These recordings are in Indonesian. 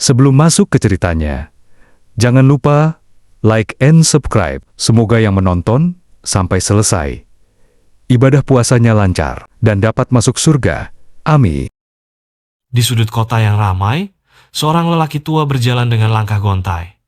Sebelum masuk ke ceritanya, jangan lupa like and subscribe. Semoga yang menonton sampai selesai ibadah puasanya lancar dan dapat masuk surga. Amin. Di sudut kota yang ramai, seorang lelaki tua berjalan dengan langkah gontai.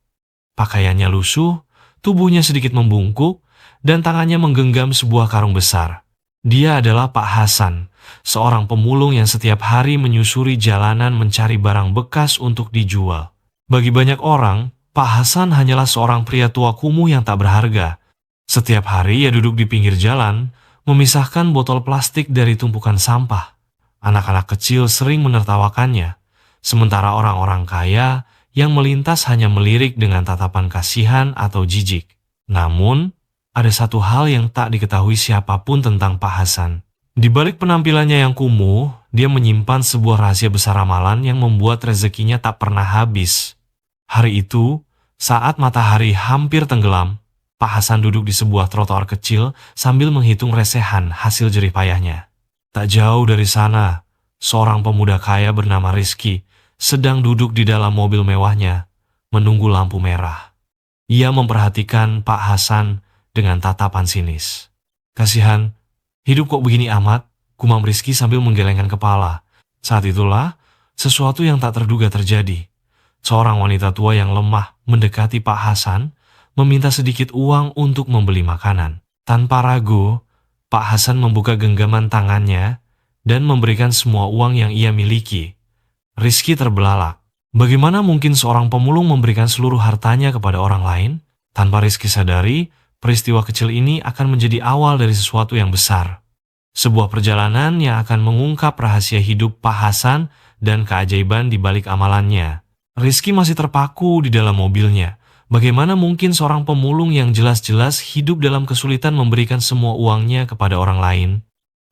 Pakaiannya lusuh, tubuhnya sedikit membungkuk, dan tangannya menggenggam sebuah karung besar. Dia adalah Pak Hasan, seorang pemulung yang setiap hari menyusuri jalanan mencari barang bekas untuk dijual. Bagi banyak orang, Pak Hasan hanyalah seorang pria tua kumuh yang tak berharga. Setiap hari ia duduk di pinggir jalan, memisahkan botol plastik dari tumpukan sampah. Anak-anak kecil sering menertawakannya, sementara orang-orang kaya yang melintas hanya melirik dengan tatapan kasihan atau jijik. Namun, ada satu hal yang tak diketahui siapapun tentang Pak Hasan. Di balik penampilannya yang kumuh, dia menyimpan sebuah rahasia besar ramalan yang membuat rezekinya tak pernah habis. Hari itu, saat matahari hampir tenggelam, Pak Hasan duduk di sebuah trotoar kecil sambil menghitung resehan hasil jerih payahnya. Tak jauh dari sana, seorang pemuda kaya bernama Rizky sedang duduk di dalam mobil mewahnya, menunggu lampu merah. Ia memperhatikan Pak Hasan dengan tatapan sinis. Kasihan, hidup kok begini amat, gumam Rizky sambil menggelengkan kepala. Saat itulah, sesuatu yang tak terduga terjadi. Seorang wanita tua yang lemah mendekati Pak Hasan, meminta sedikit uang untuk membeli makanan. Tanpa ragu, Pak Hasan membuka genggaman tangannya dan memberikan semua uang yang ia miliki. Rizky terbelalak. Bagaimana mungkin seorang pemulung memberikan seluruh hartanya kepada orang lain? Tanpa Rizky sadari, peristiwa kecil ini akan menjadi awal dari sesuatu yang besar. Sebuah perjalanan yang akan mengungkap rahasia hidup Pak Hasan dan keajaiban di balik amalannya. Rizky masih terpaku di dalam mobilnya. Bagaimana mungkin seorang pemulung yang jelas-jelas hidup dalam kesulitan memberikan semua uangnya kepada orang lain?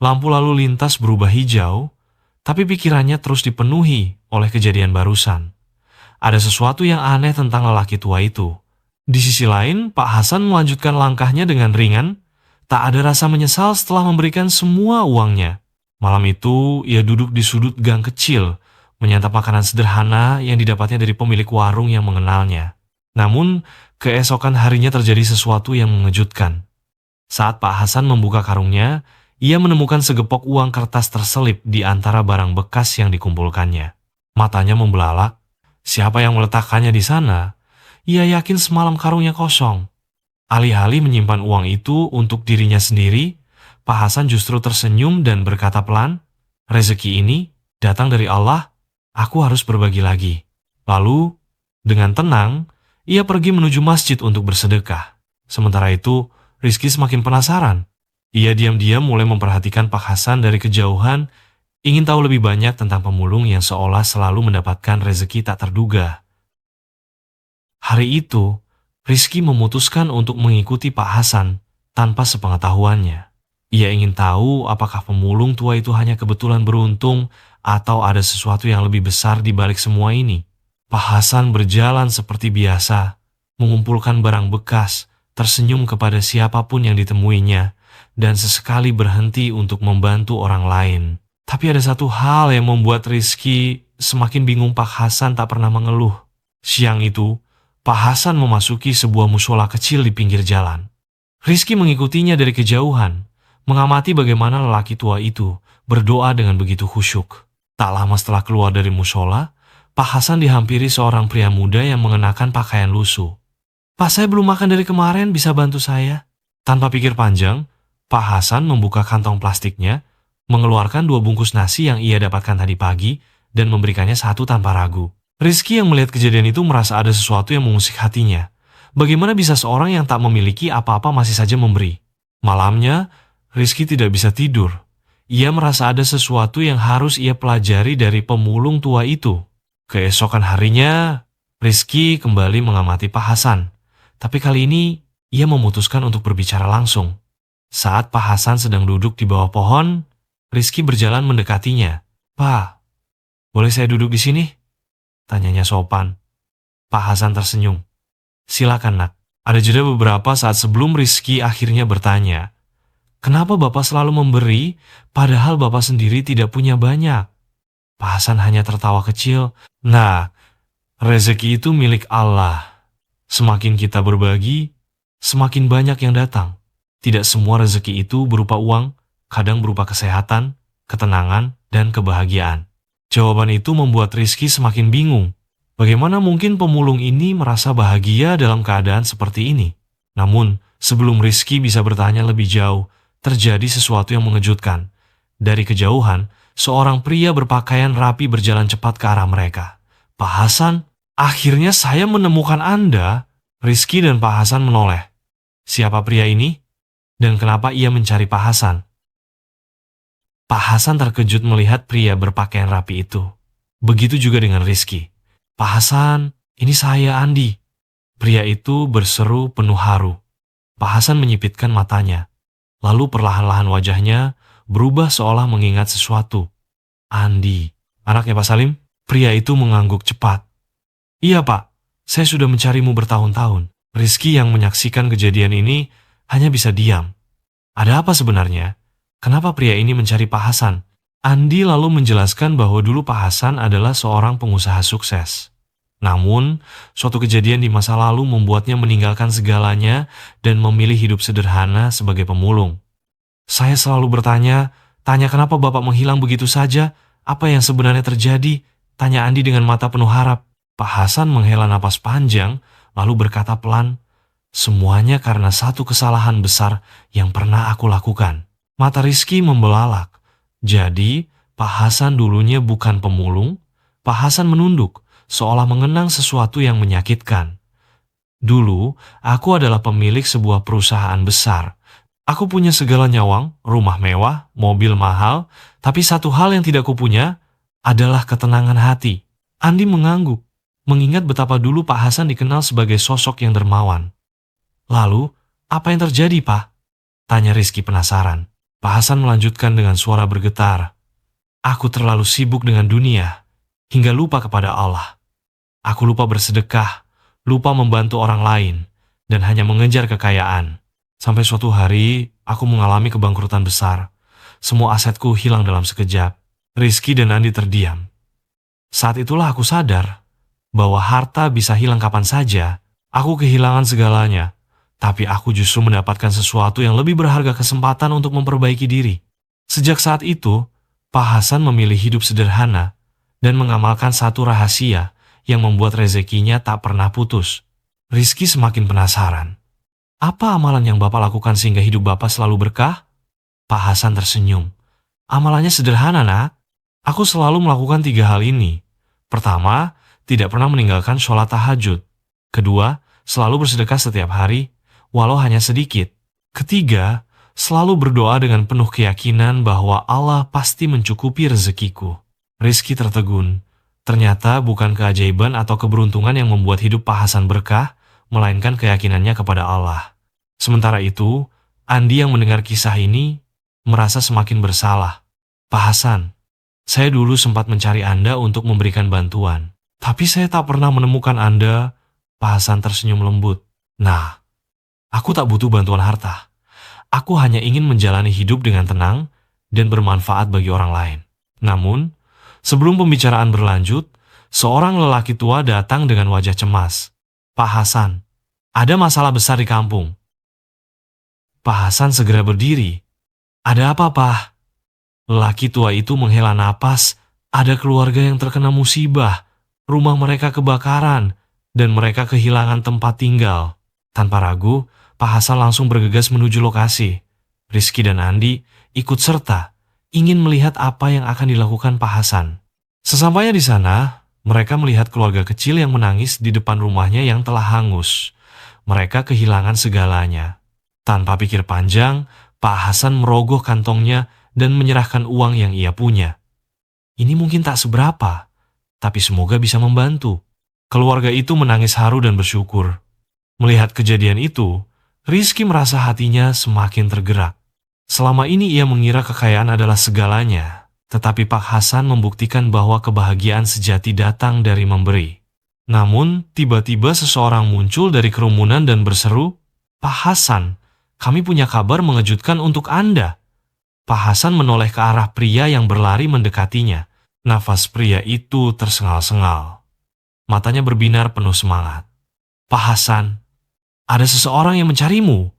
Lampu lalu lintas berubah hijau, tapi pikirannya terus dipenuhi oleh kejadian barusan. Ada sesuatu yang aneh tentang lelaki tua itu. Di sisi lain, Pak Hasan melanjutkan langkahnya dengan ringan, tak ada rasa menyesal setelah memberikan semua uangnya. Malam itu, ia duduk di sudut gang kecil, menyantap makanan sederhana yang didapatnya dari pemilik warung yang mengenalnya. Namun, keesokan harinya terjadi sesuatu yang mengejutkan. Saat Pak Hasan membuka karungnya, ia menemukan segepok uang kertas terselip di antara barang bekas yang dikumpulkannya. Matanya membelalak. Siapa yang meletakkannya di sana? Ia yakin semalam karungnya kosong. Alih-alih menyimpan uang itu untuk dirinya sendiri, Pak Hasan justru tersenyum dan berkata pelan, "Rezeki ini datang dari Allah, aku harus berbagi lagi." Lalu, dengan tenang, ia pergi menuju masjid untuk bersedekah. Sementara itu, Rizky semakin penasaran. Ia diam-diam mulai memperhatikan Pak Hasan dari kejauhan, ingin tahu lebih banyak tentang pemulung yang seolah selalu mendapatkan rezeki tak terduga. Hari itu, Rizky memutuskan untuk mengikuti Pak Hasan tanpa sepengetahuannya. Ia ingin tahu apakah pemulung tua itu hanya kebetulan beruntung atau ada sesuatu yang lebih besar di balik semua ini. Pak Hasan berjalan seperti biasa, mengumpulkan barang bekas, tersenyum kepada siapapun yang ditemuinya, dan sesekali berhenti untuk membantu orang lain. Tapi ada satu hal yang membuat Rizky semakin bingung. Pak Hasan tak pernah mengeluh. Siang itu, Pak Hasan memasuki sebuah musola kecil di pinggir jalan. Rizky mengikutinya dari kejauhan, mengamati bagaimana lelaki tua itu berdoa dengan begitu khusyuk. Tak lama setelah keluar dari musola, Pak Hasan dihampiri seorang pria muda yang mengenakan pakaian lusuh. "Pak, saya belum makan dari kemarin, bisa bantu saya?" Tanpa pikir panjang, Pak Hasan membuka kantong plastiknya, mengeluarkan 2 bungkus nasi yang ia dapatkan tadi pagi, dan memberikannya satu tanpa ragu. Rizky yang melihat kejadian itu merasa ada sesuatu yang mengusik hatinya. Bagaimana bisa seorang yang tak memiliki apa-apa masih saja memberi? Malamnya, Rizky tidak bisa tidur. Ia merasa ada sesuatu yang harus ia pelajari dari pemulung tua itu. Keesokan harinya, Rizky kembali mengamati Pak Hasan. Tapi kali ini, ia memutuskan untuk berbicara langsung. Saat Pak Hasan sedang duduk di bawah pohon, Rizky berjalan mendekatinya. "Pak, boleh saya duduk di sini?" tanyanya sopan. Pak Hasan tersenyum. "Silakan, Nak." Ada jeda beberapa saat sebelum Rizky akhirnya bertanya, "Kenapa Bapak selalu memberi, padahal Bapak sendiri tidak punya banyak?" Pak Hasan hanya tertawa kecil. "Nah, Rezeki itu milik Allah. Semakin kita berbagi, semakin banyak yang datang. Tidak semua rezeki itu berupa uang, kadang berupa kesehatan, ketenangan, dan kebahagiaan. Jawaban itu membuat Rizky semakin bingung. Bagaimana mungkin pemulung ini merasa bahagia dalam keadaan seperti ini? Namun, sebelum Rizky bisa bertanya lebih jauh, terjadi sesuatu yang mengejutkan. Dari kejauhan, seorang pria berpakaian rapi berjalan cepat ke arah mereka. Pak Hasan, akhirnya saya menemukan Anda. Rizky dan Pak Hasan menoleh. Siapa pria ini? Dan kenapa ia mencari Pak Hasan? Pak Hasan terkejut melihat pria berpakaian rapi itu. Begitu juga dengan Rizky. Pak Hasan, ini saya Andi. Pria itu berseru penuh haru. Pak Hasan menyipitkan matanya. Lalu perlahan-lahan wajahnya berubah seolah mengingat sesuatu. Andi, anaknya Pak Salim? Pria itu mengangguk cepat. Iya Pak, saya sudah mencarimu bertahun-tahun. Rizky yang menyaksikan kejadian ini hanya bisa diam. Ada apa sebenarnya? Kenapa pria ini mencari Pak Hasan? Andi lalu menjelaskan bahwa dulu Pak Hasan adalah seorang pengusaha sukses. Namun, suatu kejadian di masa lalu membuatnya meninggalkan segalanya dan memilih hidup sederhana sebagai pemulung. Saya selalu bertanya, kenapa Bapak menghilang begitu saja? Apa yang sebenarnya terjadi? Tanya Andi dengan mata penuh harap. Pak Hasan menghela napas panjang, lalu berkata pelan, semuanya karena satu kesalahan besar yang pernah aku lakukan. Mata Rizky membelalak. Jadi, Pak Hasan dulunya bukan pemulung. Pak Hasan menunduk, seolah mengenang sesuatu yang menyakitkan. Dulu, aku adalah pemilik sebuah perusahaan besar. Aku punya segala nyawang, rumah mewah, mobil mahal, tapi satu hal yang tidak kupunya adalah ketenangan hati. Andi mengangguk, mengingat betapa dulu Pak Hasan dikenal sebagai sosok yang dermawan. Lalu, apa yang terjadi, Pak? Tanya Rizky penasaran. Pak Hasan melanjutkan dengan suara bergetar. Aku terlalu sibuk dengan dunia, hingga lupa kepada Allah. Aku lupa bersedekah, lupa membantu orang lain, dan hanya mengejar kekayaan. Sampai suatu hari, aku mengalami kebangkrutan besar. Semua asetku hilang dalam sekejap. Rizky dan Andi terdiam. Saat itulah aku sadar bahwa harta bisa hilang kapan saja. Aku kehilangan segalanya, tapi aku justru mendapatkan sesuatu yang lebih berharga, kesempatan untuk memperbaiki diri. Sejak saat itu, Pak Hasan memilih hidup sederhana dan mengamalkan satu rahasia yang membuat rezekinya tak pernah putus. Rizky semakin penasaran. Apa amalan yang Bapak lakukan sehingga hidup Bapak selalu berkah? Pak Hasan tersenyum. Amalannya sederhana, Nak. Aku selalu melakukan 3 hal ini. Pertama, tidak pernah meninggalkan sholat tahajud. Kedua, selalu bersedekah setiap hari, walau hanya sedikit. Ketiga, selalu berdoa dengan penuh keyakinan bahwa Allah pasti mencukupi rezekiku. Rizky tertegun. Ternyata bukan keajaiban atau keberuntungan yang membuat hidup Pak Hasan berkah, melainkan keyakinannya kepada Allah. Sementara itu, Andi yang mendengar kisah ini merasa semakin bersalah. Pak Hasan, saya dulu sempat mencari Anda untuk memberikan bantuan, tapi saya tak pernah menemukan Anda. Pak Hasan tersenyum lembut. Nah, aku tak butuh bantuan harta. Aku hanya ingin menjalani hidup dengan tenang dan bermanfaat bagi orang lain. Namun, sebelum pembicaraan berlanjut, seorang lelaki tua datang dengan wajah cemas. Pak Hasan, ada masalah besar di kampung. Pak Hasan segera berdiri. Ada apa, Pak? Lelaki tua itu menghela napas. Ada keluarga yang terkena musibah. Rumah mereka kebakaran, dan mereka kehilangan tempat tinggal. Tanpa ragu, Pak Hasan langsung bergegas menuju lokasi. Rizky dan Andi ikut serta, ingin melihat apa yang akan dilakukan Pak Hasan. Sesampainya di sana, mereka melihat keluarga kecil yang menangis di depan rumahnya yang telah hangus. Mereka kehilangan segalanya. Tanpa pikir panjang, Pak Hasan merogoh kantongnya dan menyerahkan uang yang ia punya. Ini mungkin tak seberapa, tapi semoga bisa membantu. Keluarga itu menangis haru dan bersyukur. Melihat kejadian itu, Rizky merasa hatinya semakin tergerak. Selama ini ia mengira kekayaan adalah segalanya. Tetapi Pak Hasan membuktikan bahwa kebahagiaan sejati datang dari memberi. Namun, tiba-tiba seseorang muncul dari kerumunan dan berseru, Pak Hasan, kami punya kabar mengejutkan untuk Anda. Pak Hasan menoleh ke arah pria yang berlari mendekatinya. Nafas pria itu tersengal-sengal. Matanya berbinar penuh semangat. Pak Hasan, ada seseorang yang mencarimu.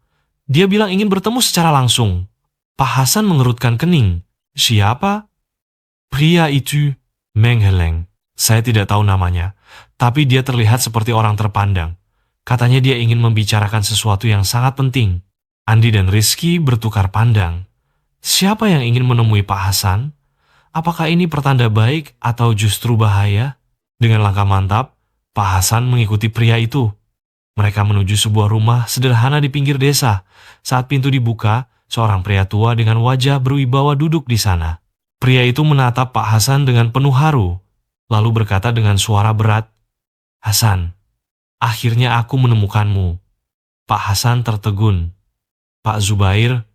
Dia bilang ingin bertemu secara langsung. Pak Hasan mengerutkan kening. Siapa? Pria itu, Meng Heleng. Saya tidak tahu namanya, tapi dia terlihat seperti orang terpandang. Katanya dia ingin membicarakan sesuatu yang sangat penting. Andi dan Rizky bertukar pandang. Siapa yang ingin menemui Pak Hasan? Apakah ini pertanda baik atau justru bahaya? Dengan langkah mantap, Pak Hasan mengikuti pria itu. Mereka menuju sebuah rumah sederhana di pinggir desa. Saat pintu dibuka, seorang pria tua dengan wajah berwibawa duduk di sana. Pria itu menatap Pak Hasan dengan penuh haru, lalu berkata dengan suara berat, "Hasan, akhirnya aku menemukanmu." Pak Hasan tertegun. Pak Zubair.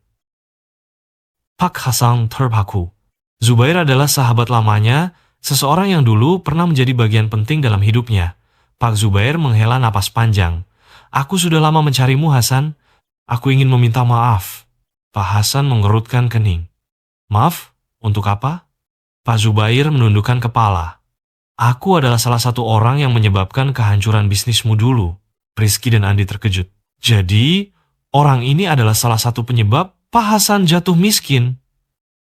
Pak Hasan terpaku. Zubair adalah sahabat lamanya, seseorang yang dulu pernah menjadi bagian penting dalam hidupnya. Pak Zubair menghela napas panjang. "Aku sudah lama mencarimu, Hasan. Aku ingin meminta maaf." Pak Hasan mengerutkan kening. "Maaf? Untuk apa?" Pak Zubair menundukkan kepala. "Aku adalah salah satu orang yang menyebabkan kehancuran bisnismu dulu." Rizky dan Andi terkejut. "Jadi, orang ini adalah salah satu penyebab Pak Hasan jatuh miskin?"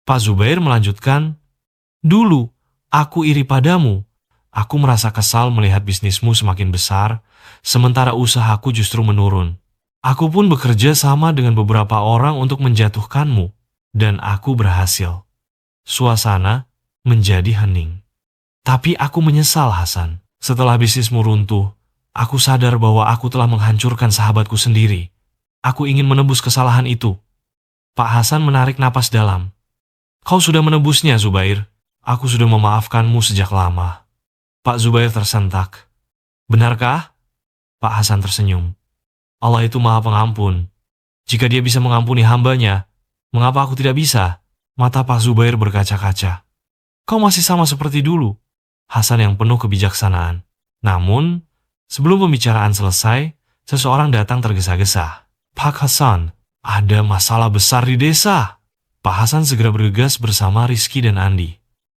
Pak Zubair melanjutkan, "Dulu, aku iri padamu. Aku merasa kesal melihat bisnismu semakin besar, sementara usahaku justru menurun. Aku pun bekerja sama dengan beberapa orang untuk menjatuhkanmu, dan aku berhasil." Suasana menjadi hening. "Tapi aku menyesal, Hasan. Setelah bisnismu runtuh, aku sadar bahwa aku telah menghancurkan sahabatku sendiri. Aku ingin menebus kesalahan itu." Pak Hasan menarik napas dalam. "Kau sudah menebusnya, Zubair. Aku sudah memaafkanmu sejak lama." Pak Zubair tersentak. "Benarkah?" Pak Hasan tersenyum. "Allah itu Maha Pengampun. Jika Dia bisa mengampuni hambanya, mengapa aku tidak bisa?" Mata Pak Zubair berkaca-kaca. "Kau masih sama seperti dulu." Hasan yang penuh kebijaksanaan. Namun, sebelum pembicaraan selesai, seseorang datang tergesa-gesa. "Pak Hasan, ada masalah besar di desa." Pak Hasan segera bergegas bersama Rizky dan Andi.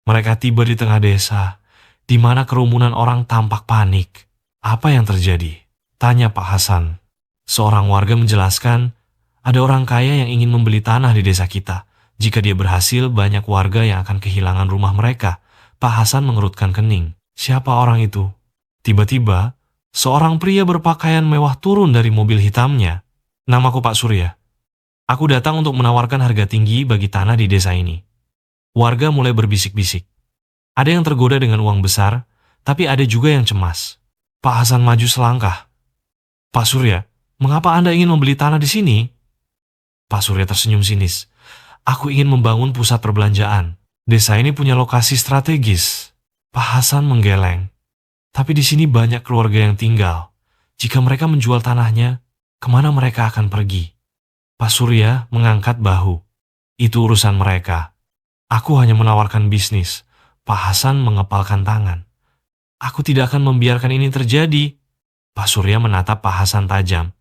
Mereka tiba di tengah desa, di mana kerumunan orang tampak panik. "Apa yang terjadi?" tanya Pak Hasan. Seorang warga menjelaskan, ada orang kaya yang ingin membeli tanah di desa kita. Jika dia berhasil, banyak warga yang akan kehilangan rumah mereka. Pak Hasan mengerutkan kening. Siapa orang itu? Tiba-tiba, seorang pria berpakaian mewah turun dari mobil hitamnya. "Namaku Pak Surya. Aku datang untuk menawarkan harga tinggi bagi tanah di desa ini." Warga mulai berbisik-bisik. Ada yang tergoda dengan uang besar, tapi ada juga yang cemas. Pak Hasan maju selangkah. "Pak Surya, mengapa Anda ingin membeli tanah di sini?" Pak Surya tersenyum sinis. "Aku ingin membangun pusat perbelanjaan. Desa ini punya lokasi strategis." Pak Hasan menggeleng. "Tapi di sini banyak keluarga yang tinggal. Jika mereka menjual tanahnya, kemana mereka akan pergi?" Pak Surya mengangkat bahu. "Itu urusan mereka. Aku hanya menawarkan bisnis." Pak Hasan mengepalkan tangan. "Aku tidak akan membiarkan ini terjadi." Pak Surya menatap Pak Hasan tajam.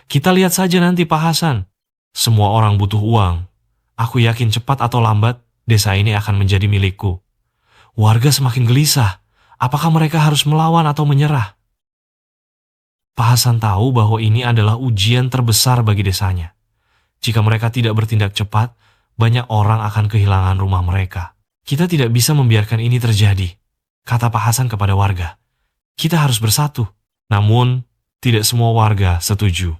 "Kita lihat saja nanti, Pak Hasan. Semua orang butuh uang. Aku yakin cepat atau lambat, desa ini akan menjadi milikku." Warga semakin gelisah. Apakah mereka harus melawan atau menyerah? Pak Hasan tahu bahwa ini adalah ujian terbesar bagi desanya. Jika mereka tidak bertindak cepat, banyak orang akan kehilangan rumah mereka. "Kita tidak bisa membiarkan ini terjadi," kata Pak Hasan kepada warga. "Kita harus bersatu." Namun, tidak semua warga setuju.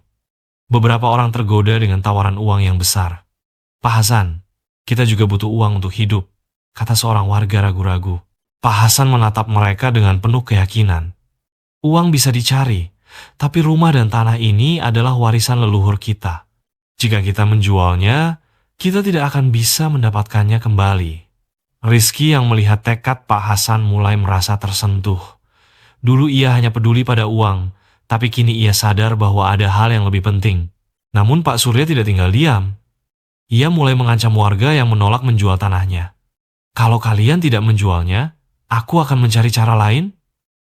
Beberapa orang tergoda dengan tawaran uang yang besar. "Pak Hasan, kita juga butuh uang untuk hidup," kata seorang warga ragu-ragu. Pak Hasan menatap mereka dengan penuh keyakinan. "Uang bisa dicari, tapi rumah dan tanah ini adalah warisan leluhur kita. Jika kita menjualnya, kita tidak akan bisa mendapatkannya kembali." Rizky yang melihat tekad Pak Hasan mulai merasa tersentuh. Dulu ia hanya peduli pada uang, tapi kini ia sadar bahwa ada hal yang lebih penting. Namun Pak Surya tidak tinggal diam. Ia mulai mengancam warga yang menolak menjual tanahnya. "Kalau kalian tidak menjualnya, aku akan mencari cara lain."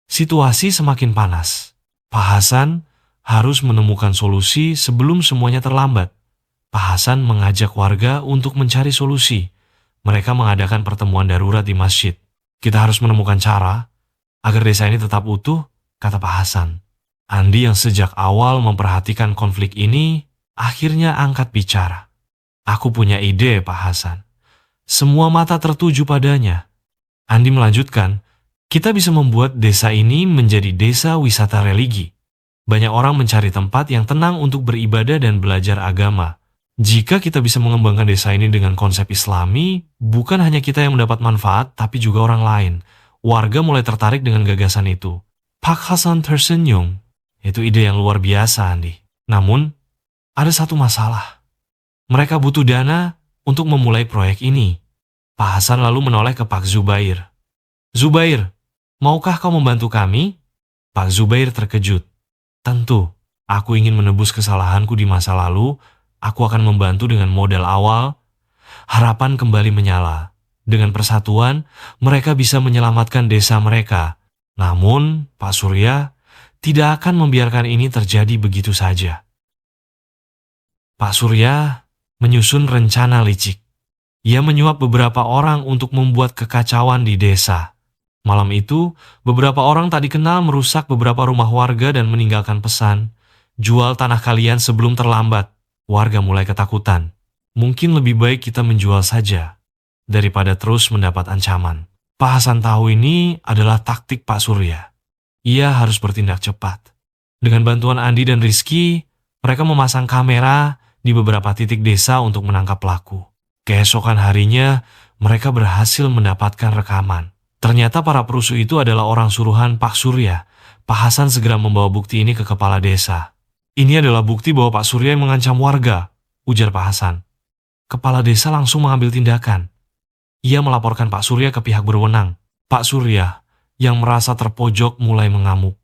Situasi semakin panas. Pak Hasan harus menemukan solusi sebelum semuanya terlambat. Pak Hasan mengajak warga untuk mencari solusi. Mereka mengadakan pertemuan darurat di masjid. "Kita harus menemukan cara. Agar desa ini tetap utuh, kata Pak Hasan. Andi yang sejak awal memperhatikan konflik ini, akhirnya angkat bicara. Aku punya ide, Pak Hasan. Semua mata tertuju padanya. Andi melanjutkan, kita bisa membuat desa ini menjadi desa wisata religi. Banyak orang mencari tempat yang tenang untuk beribadah dan belajar agama. Jika kita bisa mengembangkan desa ini dengan konsep Islami, bukan hanya kita yang mendapat manfaat, tapi juga orang lain. Warga mulai tertarik dengan gagasan itu. Pak Hasan tersenyum. Itu ide yang luar biasa, Andi. Namun, ada satu masalah. Mereka butuh dana untuk memulai proyek ini. Pak Hasan lalu menoleh ke Pak Zubair. Zubair, maukah kau membantu kami? Pak Zubair terkejut. Tentu, aku ingin menebus kesalahanku di masa lalu. Aku akan membantu dengan modal awal. Harapan kembali menyala. Dengan persatuan, mereka bisa menyelamatkan desa mereka. Namun, Pak Surya tidak akan membiarkan ini terjadi begitu saja. Pak Surya menyusun rencana licik. Ia menyuap beberapa orang untuk membuat kekacauan di desa. Malam itu, beberapa orang tak dikenal merusak beberapa rumah warga dan meninggalkan pesan, jual tanah kalian sebelum terlambat. Warga mulai ketakutan. Mungkin lebih baik kita menjual saja, daripada terus mendapat ancaman. Pak Hasan tahu ini adalah taktik Pak Surya. Ia harus bertindak cepat. Dengan bantuan Andi dan Rizky, mereka memasang kamera di beberapa titik desa untuk menangkap pelaku. Keesokan harinya, mereka berhasil mendapatkan rekaman. Ternyata para perusuh itu adalah orang suruhan Pak Surya. Pak Hasan segera membawa bukti ini ke kepala desa. Ini adalah bukti bahwa Pak Surya yang mengancam warga, ujar Pak Hasan. Kepala desa langsung mengambil tindakan. Ia melaporkan Pak Surya ke pihak berwenang. Pak Surya, yang merasa terpojok, mulai mengamuk.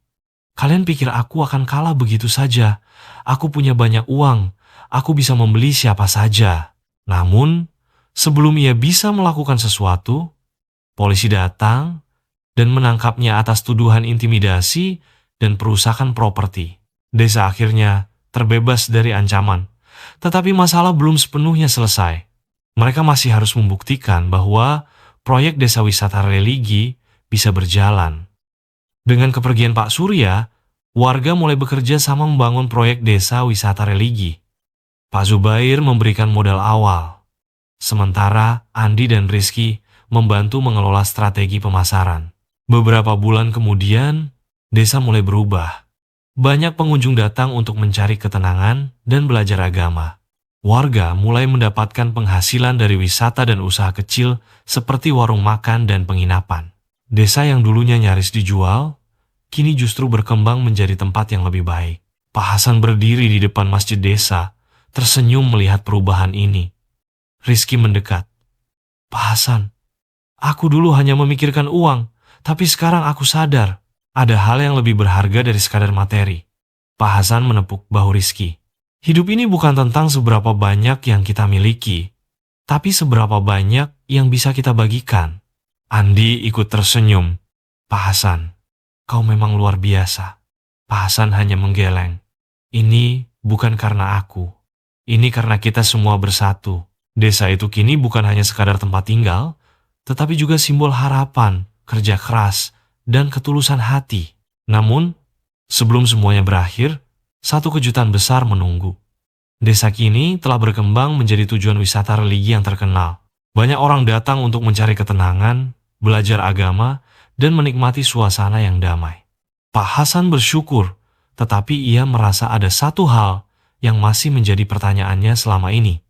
Kalian pikir aku akan kalah begitu saja? Aku punya banyak uang. Aku bisa membeli siapa saja. Namun, sebelum ia bisa melakukan sesuatu, polisi datang dan menangkapnya atas tuduhan intimidasi dan perusakan properti. Desa akhirnya terbebas dari ancaman. Tetapi masalah belum sepenuhnya selesai. Mereka masih harus membuktikan bahwa proyek desa wisata religi bisa berjalan. Dengan kepergian Pak Surya, warga mulai bekerja sama membangun proyek desa wisata religi. Pak Zubair memberikan modal awal. Sementara Andi dan Rizky membantu mengelola strategi pemasaran. Beberapa bulan kemudian, desa mulai berubah. Banyak pengunjung datang untuk mencari ketenangan dan belajar agama. Warga mulai mendapatkan penghasilan dari wisata dan usaha kecil seperti warung makan dan penginapan. Desa yang dulunya nyaris dijual, kini justru berkembang menjadi tempat yang lebih baik. Pak Hasan berdiri di depan masjid desa, tersenyum melihat perubahan ini. Rizky mendekat. Pak Hasan, aku dulu hanya memikirkan uang, tapi sekarang aku sadar ada hal yang lebih berharga dari sekadar materi. Pak Hasan menepuk bahu Rizky. Hidup ini bukan tentang seberapa banyak yang kita miliki, tapi seberapa banyak yang bisa kita bagikan. Andi ikut tersenyum. Pak Hasan, kau memang luar biasa. Pak Hasan hanya menggeleng. Ini bukan karena aku. Ini karena kita semua bersatu. Desa itu kini bukan hanya sekadar tempat tinggal, tetapi juga simbol harapan, kerja keras, dan ketulusan hati. Namun, sebelum semuanya berakhir, satu kejutan besar menunggu. Desa kini telah berkembang menjadi tujuan wisata religi yang terkenal. Banyak orang datang untuk mencari ketenangan, belajar agama, dan menikmati suasana yang damai. Pak Hasan bersyukur, tetapi ia merasa ada satu hal yang masih menjadi pertanyaannya selama ini.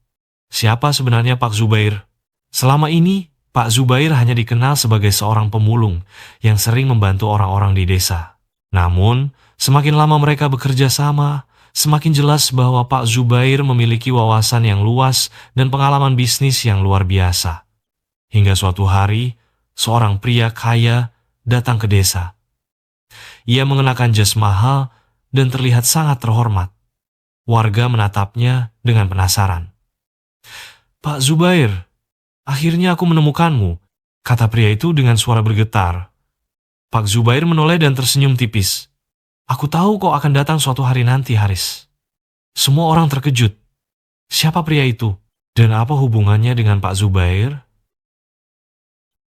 Siapa sebenarnya Pak Zubair? Selama ini, Pak Zubair hanya dikenal sebagai seorang pemulung yang sering membantu orang-orang di desa. Namun, semakin lama mereka bekerja sama, semakin jelas bahwa Pak Zubair memiliki wawasan yang luas dan pengalaman bisnis yang luar biasa. Hingga suatu hari, seorang pria kaya datang ke desa. Ia mengenakan jas mahal dan terlihat sangat terhormat. Warga menatapnya dengan penasaran. Pak Zubair, akhirnya aku menemukanmu, kata pria itu dengan suara bergetar. Pak Zubair menoleh dan tersenyum tipis. Aku tahu kau akan datang suatu hari nanti, Haris. Semua orang terkejut. Siapa pria itu? Dan apa hubungannya dengan Pak Zubair?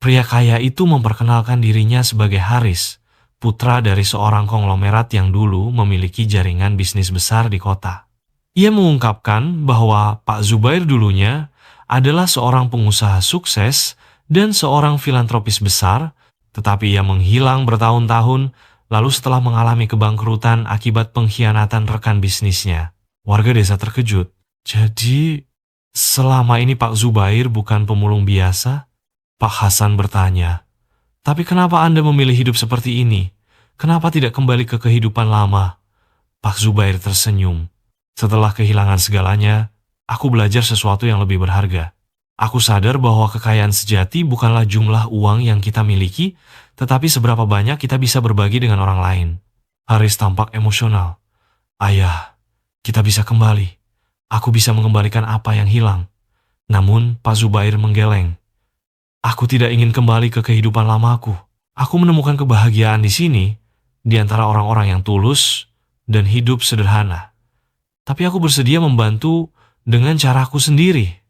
Pria kaya itu memperkenalkan dirinya sebagai Haris, putra dari seorang konglomerat yang dulu memiliki jaringan bisnis besar di kota. Ia mengungkapkan bahwa Pak Zubair dulunya adalah seorang pengusaha sukses dan seorang filantropis besar, tetapi ia menghilang bertahun-tahun lalu setelah mengalami kebangkrutan akibat pengkhianatan rekan bisnisnya. Warga desa terkejut. Jadi, selama ini Pak Zubair bukan pemulung biasa? Pak Hasan bertanya. Tapi kenapa Anda memilih hidup seperti ini? Kenapa tidak kembali ke kehidupan lama? Pak Zubair tersenyum. Setelah kehilangan segalanya, aku belajar sesuatu yang lebih berharga. Aku sadar bahwa kekayaan sejati bukanlah jumlah uang yang kita miliki, tetapi seberapa banyak kita bisa berbagi dengan orang lain. Haris tampak emosional. Ayah, kita bisa kembali. Aku bisa mengembalikan apa yang hilang. Namun, Pak Zubair menggeleng. Aku tidak ingin kembali ke kehidupan lamaku. Aku menemukan kebahagiaan di sini, di antara orang-orang yang tulus dan hidup sederhana. Tapi aku bersedia membantu dengan caraku sendiri.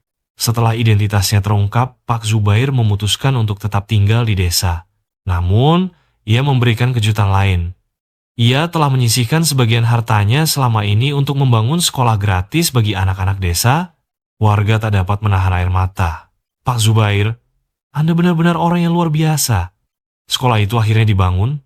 Setelah identitasnya terungkap, Pak Zubair memutuskan untuk tetap tinggal di desa. Namun, ia memberikan kejutan lain. Ia telah menyisihkan sebagian hartanya selama ini untuk membangun sekolah gratis bagi anak-anak desa. Warga tak dapat menahan air mata. Pak Zubair, Anda benar-benar orang yang luar biasa. Sekolah itu akhirnya dibangun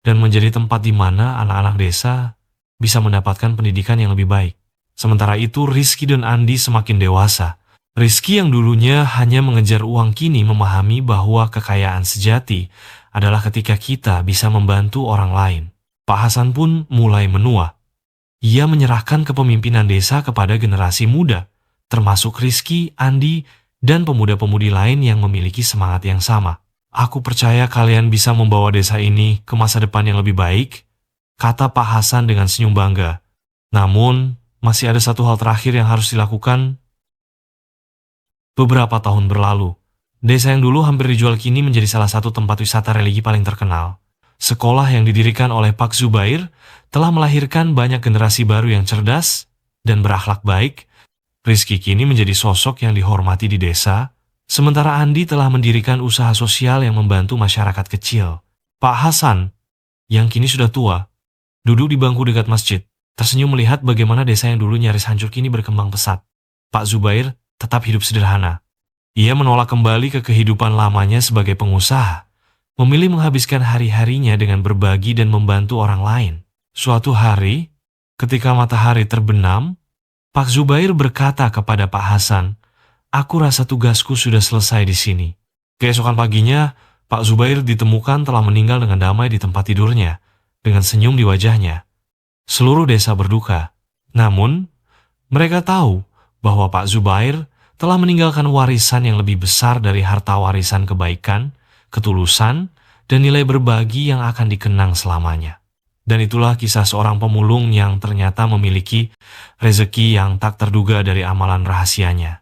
dan menjadi tempat di mana anak-anak desa bisa mendapatkan pendidikan yang lebih baik. Sementara itu, Rizky dan Andi semakin dewasa. Rizky yang dulunya hanya mengejar uang kini memahami bahwa kekayaan sejati adalah ketika kita bisa membantu orang lain. Pak Hasan pun mulai menua. Ia menyerahkan kepemimpinan desa kepada generasi muda, termasuk Rizky, Andi, dan pemuda-pemudi lain yang memiliki semangat yang sama. Aku percaya kalian bisa membawa desa ini ke masa depan yang lebih baik, kata Pak Hasan dengan senyum bangga. Namun, masih ada satu hal terakhir yang harus dilakukan. Beberapa tahun berlalu, desa yang dulu hampir dijual kini menjadi salah satu tempat wisata religi paling terkenal. Sekolah yang didirikan oleh Pak Zubair telah melahirkan banyak generasi baru yang cerdas dan berakhlak baik. Rizky kini menjadi sosok yang dihormati di desa, sementara Andi telah mendirikan usaha sosial yang membantu masyarakat kecil. Pak Hasan, yang kini sudah tua, duduk di bangku dekat masjid, tersenyum melihat bagaimana desa yang dulu nyaris hancur kini berkembang pesat. Pak Zubair tetap hidup sederhana. Ia menolak kembali ke kehidupan lamanya sebagai pengusaha, memilih menghabiskan hari-harinya dengan berbagi dan membantu orang lain. Suatu hari, ketika matahari terbenam, Pak Zubair berkata kepada Pak Hasan, "Aku rasa tugasku sudah selesai di sini." Keesokan paginya, Pak Zubair ditemukan telah meninggal dengan damai di tempat tidurnya, dengan senyum di wajahnya. Seluruh desa berduka. Namun, mereka tahu bahwa Pak Zubair telah meninggalkan warisan yang lebih besar dari harta warisan kebaikan, ketulusan, dan nilai berbagi yang akan dikenang selamanya. Dan itulah kisah seorang pemulung yang ternyata memiliki rezeki yang tak terduga dari amalan rahasianya.